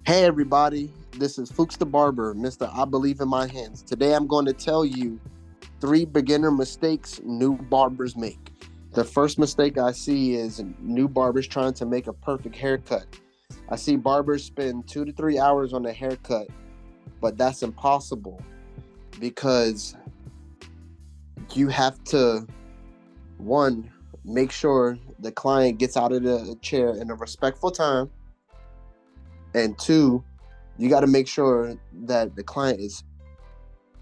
Hey everybody, this is FooksTheBarber, Mr. I Believe in My Hands. Today I'm going to tell you 3 beginner mistakes new barbers make. The first mistake I see is new barbers trying to make a perfect haircut. I see barbers spend 2 to 3 hours on a haircut, but that's impossible because you have to, one, make sure the client gets out of the chair in a respectful time, and two, you got to make sure that the client is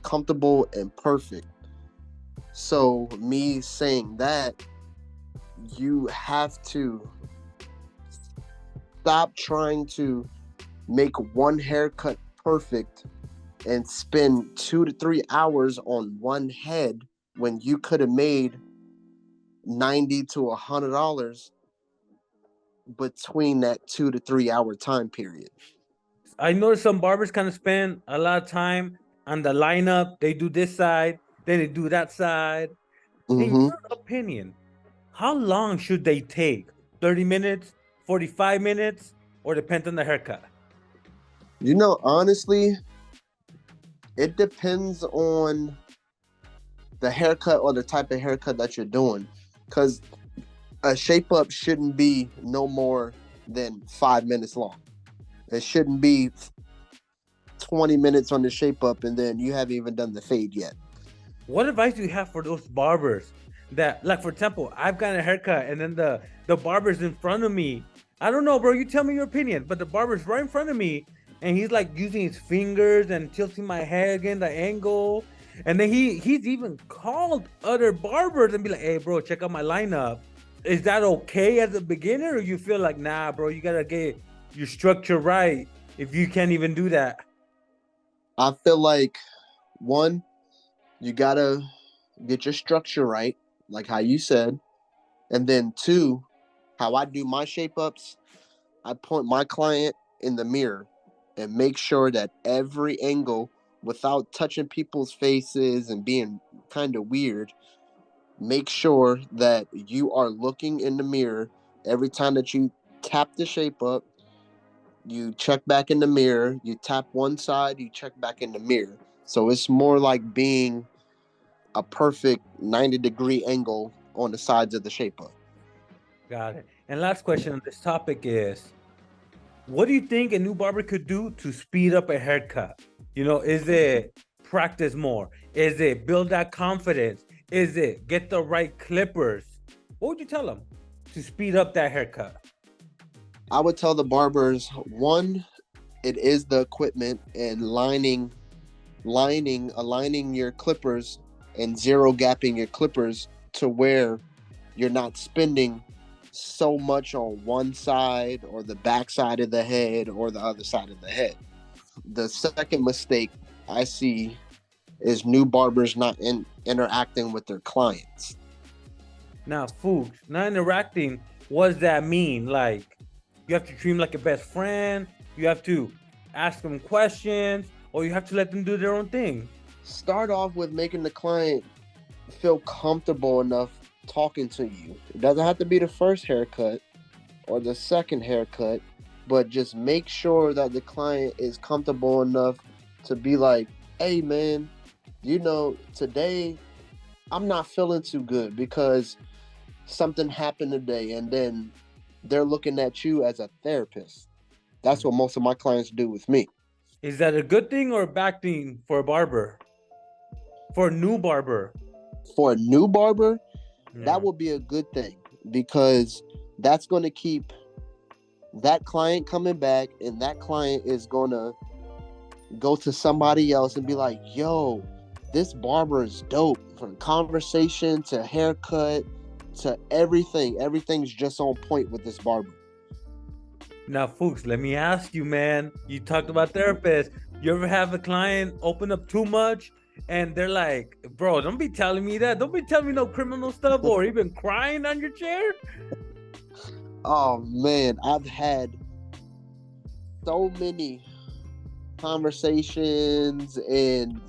comfortable and perfect. So, me saying that, you have to stop trying to make one haircut perfect and spend 2 to 3 hours on one head when you could have made $90 to $100 between that 2 to 3 hour time period. I noticed some barbers kind of spend a lot of time on the lineup. They do this side, then they do that side. In Mm-hmm. your opinion, how long should they take? 30 minutes, 45 minutes, or depends on the haircut? Honestly, it depends on the haircut or the type of haircut that you're doing. Because a shape up shouldn't be no more than 5 minutes long. It shouldn't be 20 minutes on the shape up and then you haven't even done the fade yet. What advice do you have for those barbers that, like, for example, I've got a haircut and then the barber's in front of me? I don't know, bro. You tell me your opinion, but the barber's right in front of me and he's like using his fingers and tilting my head again, the angle. And then he's even called other barbers and be like, "Hey, bro, check out my lineup." Is that okay as a beginner, or you feel like, nah, bro, you gotta get your structure right if you can't even do that? I feel like, one, you gotta get your structure right, like how you said. And then two, how I do my shape ups, I point my client in the mirror and make sure that every angle, without touching people's faces and being kind of weird, make sure that you are looking in the mirror every time that you tap the shape up. You check back in the mirror, you tap one side, you check back in the mirror. So it's more like being a perfect 90-degree angle on the sides of the shape up. Got it. And last question on this topic is, what do you think a new barber could do to speed up a haircut? Is it practice more? Is it build that confidence? Is it get the right clippers? What would you tell them to speed up that haircut? I would tell the barbers, one, it is the equipment and aligning your clippers and zero gapping your clippers to where you're not spending so much on one side or the back side of the head or the other side of the head. The second mistake I see is new barbers not interacting with their clients. Now, Fooks, not interacting, what does that mean? Like, you have to treat them like a best friend, you have to ask them questions, or you have to let them do their own thing? Start off with making the client feel comfortable enough talking to you. It doesn't have to be the first haircut or the second haircut, but just make sure that the client is comfortable enough to be like, hey man, today I'm not feeling too good because something happened today. And then they're looking at you as a therapist. That's what most of my clients do with me. Is that a good thing or a bad thing for a barber? For a new barber? For a new barber, Yeah. that will be a good thing because that's going to keep that client coming back, and that client is going to go to somebody else and be like, yo, this barber is dope. From conversation to haircut to everything, everything's just on point with this barber. Now, Fooks, let me ask you, man. You talked about therapists. You ever have a client open up too much and they're like, bro, don't be telling me that. Don't be telling me no criminal stuff or even crying on your chair? Oh man, I've had so many conversations, and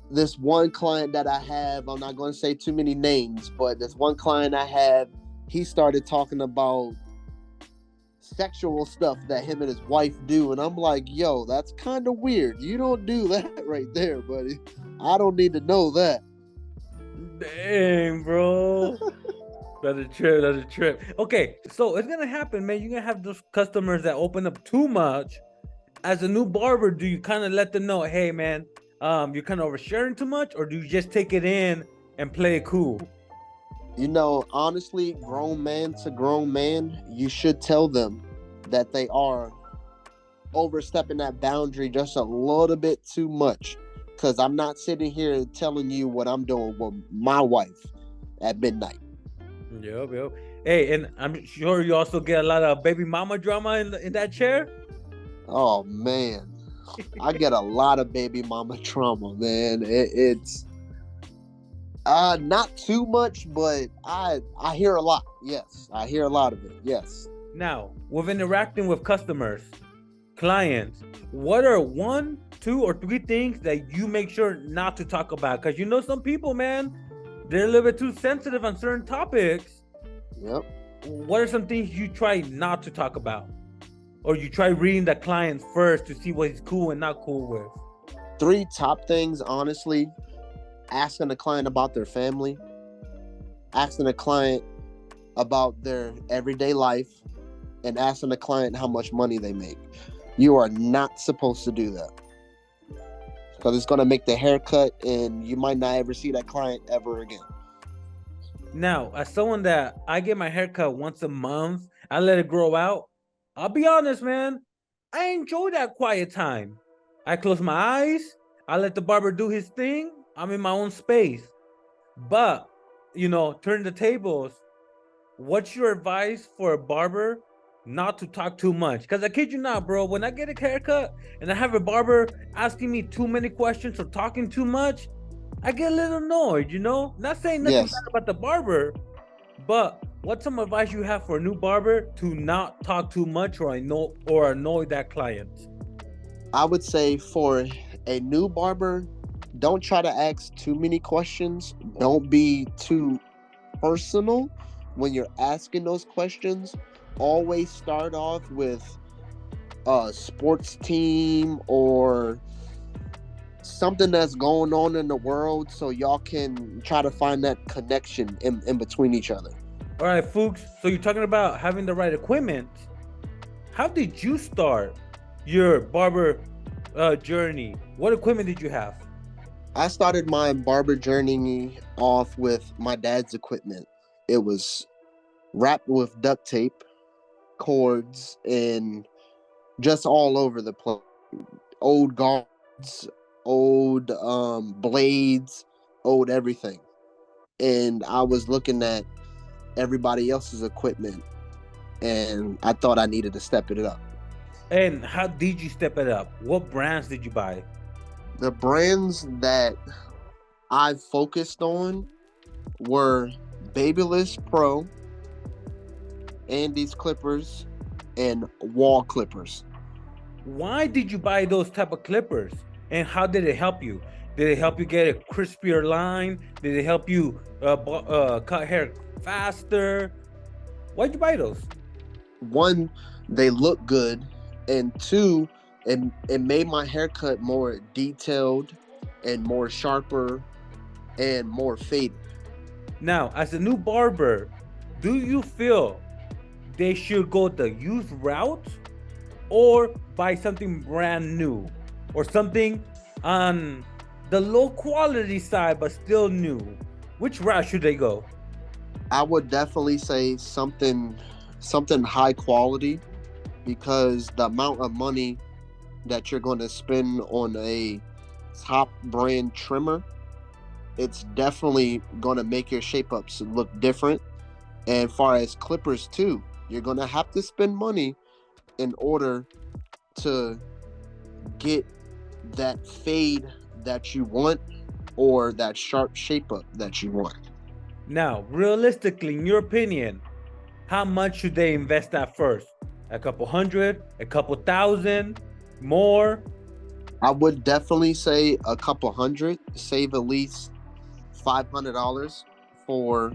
this one client that I have, I'm not going to say too many names, but this one client I have, he started talking about sexual stuff that him and his wife do, and I'm like, yo, that's kind of weird. You don't do that right there, buddy. I don't need to know that. Dang, bro. That's a trip. That's a trip. Okay, so it's gonna happen, man. You're gonna have those customers that open up too much. As a new barber, do you kind of let them know, hey, man, you're kind of oversharing too much, or do you just take it in and play it cool? You know, honestly, grown man to grown man, you should tell them that they are overstepping that boundary just a little bit too much. Because I'm not sitting here telling you what I'm doing with my wife at midnight. Yep. Hey, and I'm sure you also get a lot of baby mama drama in that chair. Oh, man. I get a lot of baby mama trauma, man. It's not too much, but I hear a lot. Yes, I hear a lot of it. Yes. Now, with interacting with customers, clients, what are 1, 2, or 3 things that you make sure not to talk about? Because you know some people, man, they're a little bit too sensitive on certain topics. Yep. What are some things you try not to talk about? Or you try reading the client first to see what he's cool and not cool with? 3 top things, honestly. Asking the client about their family. Asking the client about their everyday life. And asking the client how much money they make. You are not supposed to do that. Because it's going to make the haircut and you might not ever see that client ever again. Now, as someone that I get my haircut once a month, I let it grow out. I'll be honest, man. I enjoy that quiet time. I close my eyes. I let the barber do his thing. I'm in my own space. But, turn the tables. What's your advice for a barber not to talk too much? Because I kid you not, bro. When I get a haircut and I have a barber asking me too many questions or talking too much, I get a little annoyed, Not saying nothing bad about the barber, but what's some advice you have for a new barber to not talk too much or annoy that client? I would say for a new barber, don't try to ask too many questions. Don't be too personal when you're asking those questions. Always start off with a sports team or something that's going on in the world so y'all can try to find that connection in between each other. All right, Fooks. So you're talking about having the right equipment. How did you start your barber journey? What equipment did you have? I started my barber journey off with my dad's equipment. It was wrapped with duct tape, cords, and just all over the place. Old guards, old blades, old everything. And I was looking at everybody else's equipment, and I thought I needed to step it up. And how did you step it up? What brands did you buy? The brands that I focused on were Babyliss Pro, Andy's clippers, and wall clippers. Why did you buy those type of clippers? And how did it help you? Did it help you get a crispier line? Did it help you cut hair faster? Why'd you buy those? 1, they look good, and 2, it made my haircut more detailed and more sharper and more faded. Now, as a new barber, do you feel they should go the used route or buy something brand new or something on the low quality side but still new? Which route should they go? I would definitely say something high quality, because the amount of money that you're going to spend on a top brand trimmer, it's definitely going to make your shape ups look different. And far as clippers too, you're going to have to spend money in order to get that fade that you want or that sharp shape up that you want. Now, realistically, in your opinion, how much should they invest at first? A couple hundred, a couple thousand, more? I would definitely say a couple hundred. Save at least $500 for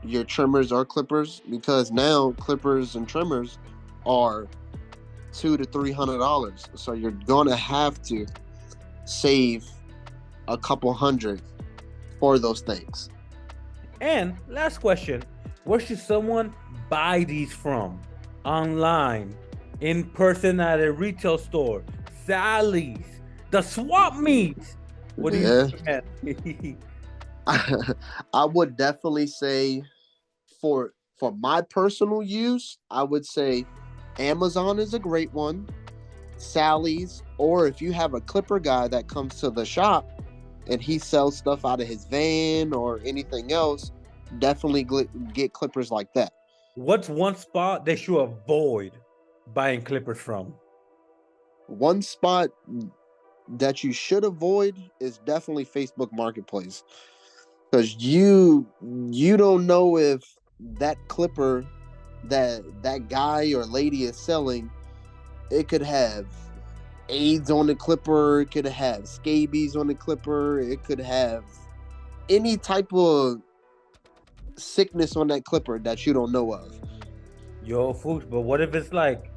your trimmers or clippers, because now clippers and trimmers are $200 to $300. So you're gonna have to save a couple hundred for those things. And last question, where should someone buy these from? Online, in person at a retail store, Sally's, the swap meets? What do you Yeah. I would definitely say for my personal use, I would say Amazon is a great one, Sally's, or if you have a clipper guy that comes to the shop and he sells stuff out of his van or anything else, definitely get clippers like that. What's one spot they should avoid buying clippers from? One spot that you should avoid is definitely Facebook Marketplace, because you don't know if that clipper that guy or lady is selling, it could have AIDS on the clipper, it could have scabies on the clipper, it could have any type of sickness on that clipper that you don't know of. Yo, Fooks, but what if it's like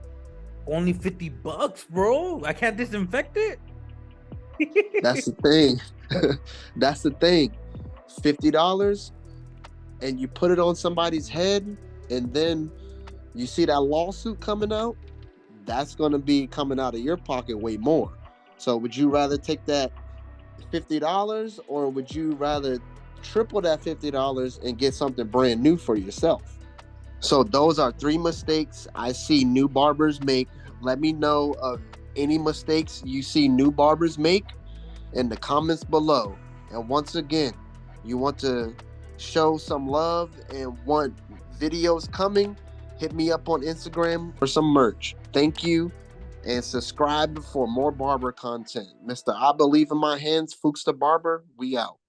only $50, bro? I can't disinfect it. That's the thing. That's the thing. $50 and you put it on somebody's head, and then you see that lawsuit coming out, that's going to be coming out of your pocket way more. So would you rather take that $50, or would you rather triple that $50 and get something brand new for yourself? So those are three mistakes I see new barbers make. Let me know of any mistakes you see new barbers make in the comments below. And once again, you want to show some love and want videos coming, hit me up on Instagram for some merch. Thank you, and subscribe for more barber content. Mr. I Believe in My Hands, Fooks the Barber, we out.